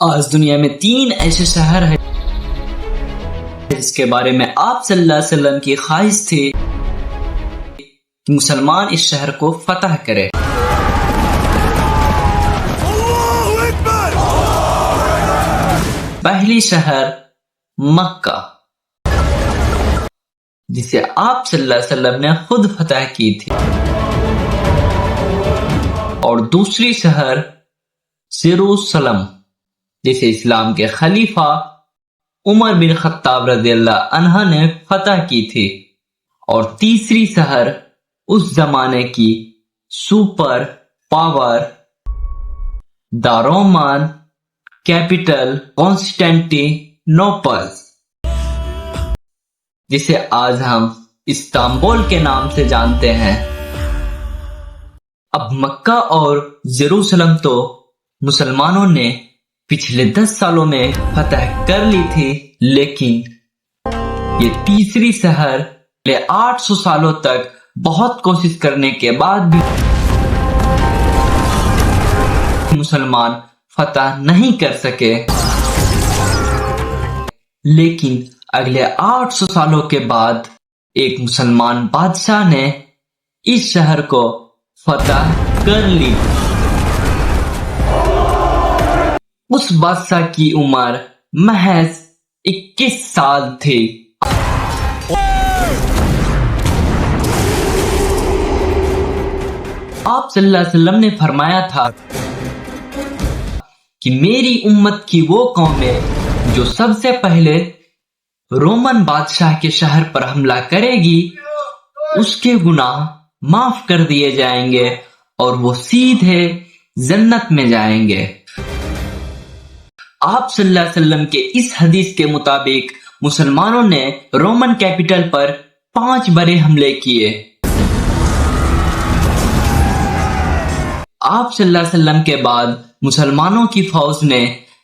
آج دنیا میں 3 ایسے شہر ہیں جس کے بارے میں آپ صلی اللہ علیہ وسلم کی خواہش تھی کہ مسلمان اس شہر کو فتح کرے۔ پہلی شہر مکہ، جسے آپ صلی اللہ علیہ وسلم نے خود فتح کی تھی، اور دوسری شہر یروشلم، جسے اسلام کے خلیفہ عمر بن خطاب رضی اللہ عنہ نے فتح کی تھی، اور تیسری شہر اس زمانے کی super power the Roman capital Constantinople, جسے آج ہم استنبول کے نام سے جانتے ہیں۔ اب مکہ اور یروشلم تو مسلمانوں نے پچھلے 10 سالوں میں فتح کر لی تھی، لیکن یہ تیسری شہر 800 سالوں تک بہت کوشش کرنے کے بعد بھی مسلمان فتح نہیں کر سکے۔ لیکن اگلے 800 سالوں کے بعد ایک مسلمان بادشاہ نے اس شہر کو فتح کر لی۔ اس بادشاہ کی عمر محض 21 سال تھی۔ آپ صلی اللہ علیہ وسلم نے فرمایا تھا کہ میری امت کی وہ قوم ہے جو سب سے پہلے رومن بادشاہ کے شہر پر حملہ کرے گی، اس کے گناہ معاف کر دیے جائیں گے اور وہ سیدھے جنت میں جائیں گے۔ آپ صلی اللہ علیہ وسلم کے اس حدیث کے مطابق مسلمانوں نے رومن کیپٹل پر 5 بڑے حملے کیے۔ آپ صلی اللہ علیہ وسلم کے بعد مسلمانوں کی فوج نے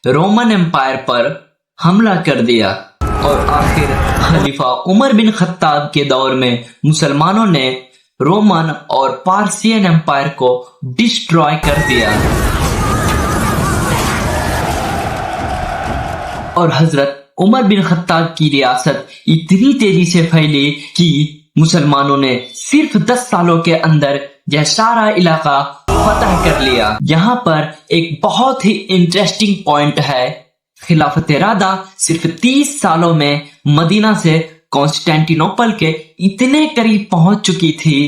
رومن امپائر پر حملہ کر دیا، اور آخر خلیفہ عمر بن خطاب کے دور میں مسلمانوں نے رومن اور پارسین امپائر کو ڈسٹرائے کر دیا، اور حضرت عمر بن خطاب کی ریاست اتنی تیزی سے پھیلی کہ مسلمانوں نے صرف 10 سالوں کے اندر یہ سارا علاقہ فتح کر لیا۔ یہاں پر ایک بہت ہی انٹرسٹنگ پوائنٹ ہے، خلافت راشدہ صرف 30 سالوں میں مدینہ سے کانسٹینٹی نوپل کے اتنے قریب پہنچ چکی تھی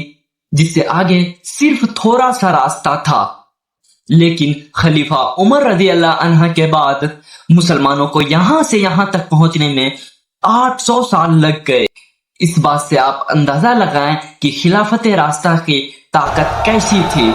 جس سے آگے صرف تھوڑا سا راستہ تھا۔ لیکن خلیفہ عمر رضی اللہ عنہ کے بعد مسلمانوں کو یہاں سے یہاں تک پہنچنے میں 800 سال لگ گئے۔ اس بات سے آپ اندازہ لگائیں کہ خلافت راشدہ کی طاقت کیسی تھی۔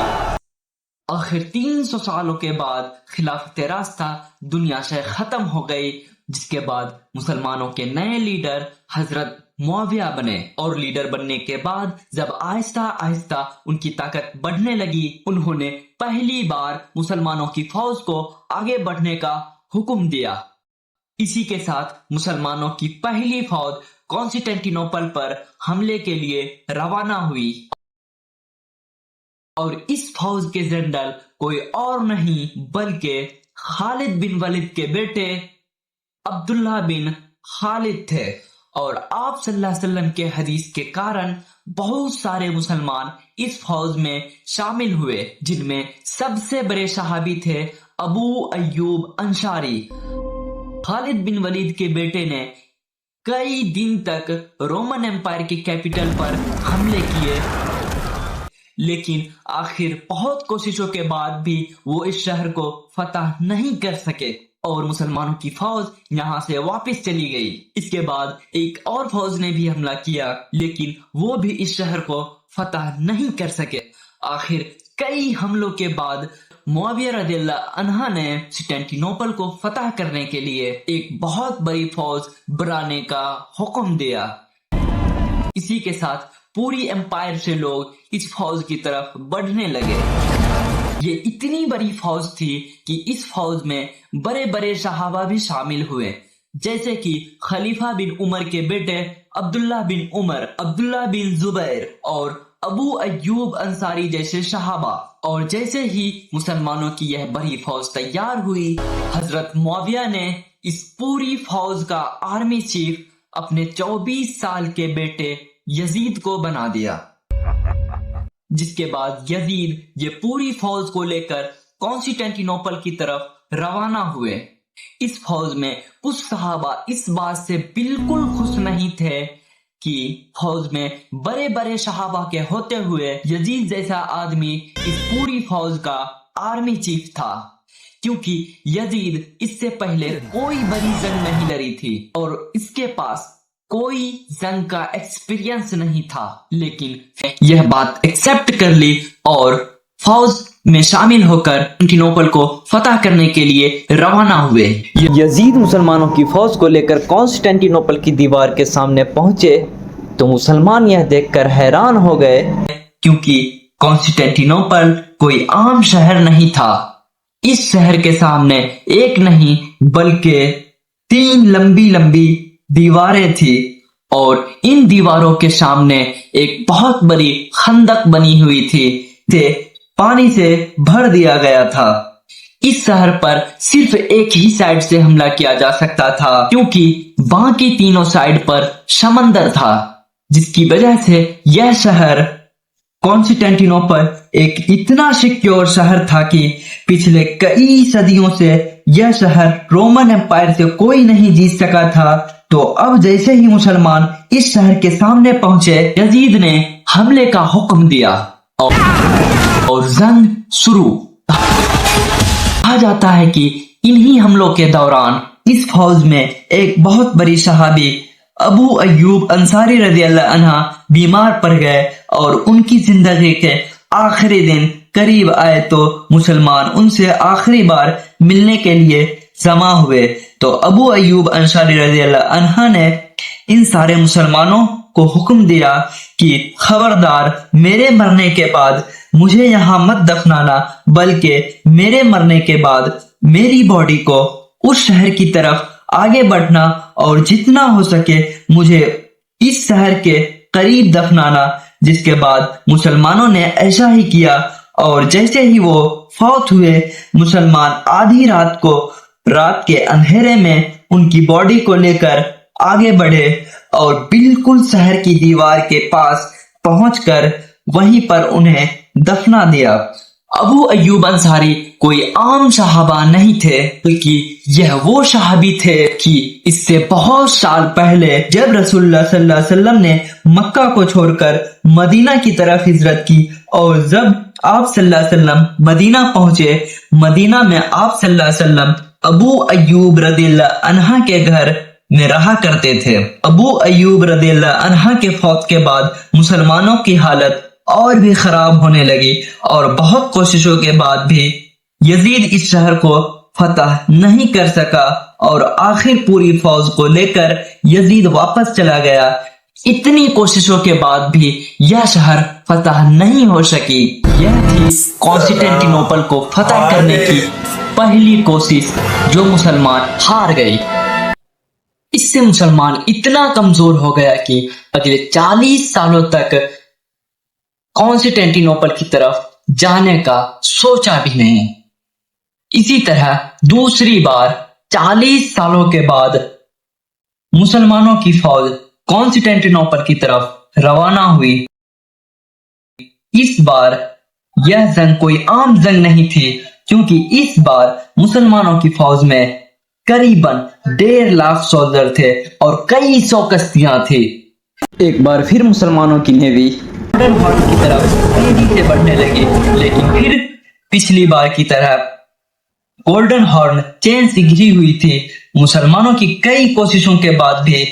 آخر 300 سالوں کے بعد خلافت راشدہ دنیا سے ختم ہو گئی، جس کے بعد مسلمانوں کے نئے لیڈر حضرت معاویہ بنے، اور لیڈر بننے کے بعد جب آہستہ آہستہ ان کی طاقت بڑھنے لگی، انہوں نے پہلی بار مسلمانوں کی فوج کو آگے بڑھنے کا حکم دیا۔ اسی کے ساتھ مسلمانوں کی پہلی فوج کانسٹینٹی نوپل پر حملے کے لیے روانہ ہوئی، اور اس فوج کے جنرل کوئی اور نہیں بلکہ خالد بن ولید کے بیٹے عبداللہ بن خالد تھے۔ اور آپ صلی اللہ علیہ وسلم کے حدیث کے کارن بہت سارے مسلمان اس فوج میں شامل ہوئے، جن میں سب سے بڑے صحابی تھے ابو ایوب انصاری۔ خالد بن ولید کے بیٹے نے کئی دن تک رومن امپائر کی کیپٹل پر حملے کیے، لیکن آخر بہت کوششوں کے بعد بھی وہ اس شہر کو فتح نہیں کر سکے، اور مسلمانوں کی فوج یہاں سے واپس چلی گئی۔ اس کے بعد ایک اور فوج نے بھی حملہ کیا، لیکن وہ بھی اس شہر کو فتح نہیں کر سکے۔ آخر کئی حملوں کے بعد معاویہ رضی اللہ عنہ نے کانسٹینٹی نوپل کو فتح کرنے کے لیے ایک بہت بڑی فوج بنانے کا حکم دیا۔ اسی کے ساتھ پوری امپائر سے لوگ اس فوج کی طرف بڑھنے لگے۔ یہ اتنی بڑی فوج تھی کہ اس فوج میں بڑے بڑے صحابہ بھی شامل ہوئے، جیسے کہ خلیفہ بن عمر کے بیٹے عبداللہ بن عمر، عبداللہ بن زبیر اور ابو ایوب انصاری جیسے صحابہ، اور جیسے ہی مسلمانوں کی یہ بڑی فوج تیار ہوئی، حضرت معاویہ نے اس پوری فوج کا آرمی چیف اپنے 24 سال کے بیٹے یزید کو بنا دیا، جس کے بعد یزید یہ پوری فوج کو لے کر کانسٹینٹی نوپل کی طرف روانہ ہوئے۔ اس فوج میں کچھ صحابہ اس بات سے بالکل خوش نہیں تھے کہ فوج میں بڑے بڑے صحابہ کے ہوتے ہوئے یزید جیسا آدمی اس پوری فوج کا آرمی چیف تھا، کیونکہ یزید اس سے پہلے کوئی بڑی جنگ نہیں لڑی تھی اور اس کے پاس کوئی جنگ کا ایکسپیرینس نہیں تھا، لیکن یہ بات ایکسپٹ کر لی اور فوج میں شامل ہو کر کانسٹینٹینوپل کو فتح کرنے کے لیے روانہ ہوئے۔ یزید مسلمانوں کی فوج کو لے کر کانسٹینٹینوپل کی دیوار کے سامنے پہنچے تو مسلمان یہ دیکھ کر حیران ہو گئے، کیونکہ کانسٹینٹینوپل کوئی عام شہر نہیں تھا۔ اس شہر کے سامنے ایک نہیں بلکہ 3 لمبی لمبی دیواریں تھی، اور ان دیواروں کے سامنے ایک بہت بڑی خندق بنی ہوئی تھی جسے پانی سے بھر دیا گیا تھا۔ اس شہر پر صرف ایک ہی سائیڈ سے حملہ کیا جا سکتا تھا، کیونکہ باقی تینوں سائیڈ پر سمندر تھا، جس کی وجہ سے یہ شہر کانسٹینٹینوپل ایک اتنا سیکیور شہر تھا کہ پچھلے کئی صدیوں سے یہ شہر رومن امپائر سے کوئی نہیں جیت سکا تھا۔ تو اب جیسے ہی مسلمان اس شہر کے سامنے پہنچے، یزید نے حملے کا حکم دیا اور جنگ شروع۔ کہا جاتا ہے کہ انہی حملوں کے دوران اس فوج میں ایک بہت بڑی صحابی ابو ایوب انصاری رضی اللہ عنہ بیمار پڑ گئے، اور ان کی زندگی کے آخری دن قریب آئے تو مسلمان ان سے آخری بار ملنے کے لیے جمع ہوئے۔ تو ابو ایوب انصاری رضی اللہ عنہ نے ان سارے مسلمانوں کو حکم دیا کہ خبردار، میرے مرنے کے بعد مجھے یہاں مت دفنانا، بلکہ میرے مرنے کے بعد میری باڈی کو اس شہر کی طرف آگے بڑھنا اور جتنا ہو سکے مجھے اس شہر کے قریب دفنانا۔ جس کے بعد مسلمانوں نے ایسا ہی کیا، اور جیسے ہی وہ فوت ہوئے، مسلمان آدھی رات کو رات کے اندھیرے میں ان کی باڈی کو لے کر آگے بڑھے اور بالکل شہر کی دیوار کے پاس پہنچ کر وہیں پر انہیں دفنا دیا۔ ابو ایوب انصاری کوئی عام صحابہ نہیں تھے، بلکہ یہ وہ صحابی تھے کہ اس سے بہت سال پہلے جب رسول اللہ صلی اللہ علیہ وسلم نے مکہ کو چھوڑ کر مدینہ کی طرف ہجرت کی، اور جب آپ صلی اللہ علیہ وسلم مدینہ پہنچے، مدینہ میں آپ صلی اللہ علیہ وسلم ابو ایوب رضی اللہ عنہ کے گھر میں رہا کرتے تھے۔ ابو ایوب رضی اللہ عنہ کے فوت کے بعد مسلمانوں کی حالت اور بھی خراب ہونے لگی، اور بہت کوششوں کے بعد بھی یزید اس شہر کو فتح نہیں کر سکا، اور آخر پوری فوج کو لے کر یزید واپس چلا گیا۔ اتنی کوششوں کے بعد بھی یہ شہر فتح نہیں ہو سکی۔ یہ تھی کانسٹینٹینوپل کو فتح کرنے کی پہلی کوشش، جو مسلمان ہار گئی۔ اس سے مسلمان اتنا کمزور ہو گیا کہ اگلے 40 سالوں تک کانسٹینٹینوپل کی طرف جانے کا سوچا بھی نہیں۔ اسی طرح دوسری بار 40 سالوں کے بعد مسلمانوں کی فوج کانسٹینٹینوپل کی طرف روانہ ہوئی۔ اس بار یہ جنگ کوئی عام جنگ نہیں تھی، کیونکہ اس بار مسلمانوں کی فوج میں قریباً 1.5 لاکھ سولجر تھے اور کئی 100 کشتیاں تھی۔ ایک بار پھر مسلمانوں کی نیوی گولڈن ہارن کی طرف تیزی سے بڑھنے لگی، لیکن پھر پچھلی بار کی طرح گولڈن ہارن چین سے گری ہوئی تھی۔ مسلمانوں کی کئی کوششوں کے بعد بھی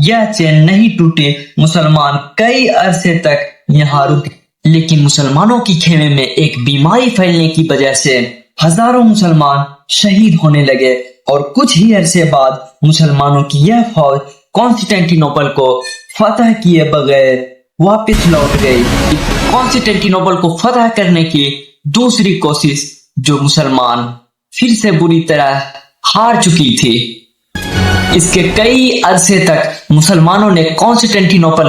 یہ چین نہیں ٹوٹی۔ مسلمان کئی عرصے تک یہاں رکے، لیکن مسلمانوں کی خیمے میں ایک بیماری پھیلنے کی وجہ سے ہزاروں مسلمان شہید ہونے لگے، اور کچھ ہی عرصے بعد مسلمانوں کی یہ فوج کانسٹینٹینوپل کو فتح کیے بغیر واپس لوٹ گئی۔ کانسٹینٹینوپل کو فتح کرنے کی دوسری کوشش جو مسلمان پھر سے بری طرح ہار چکی تھی۔ اس کے کئی عرصے تک مسلمانوں نے کانسٹینٹینوپل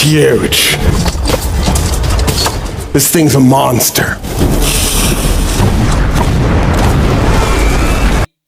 huge. This thing's a monster.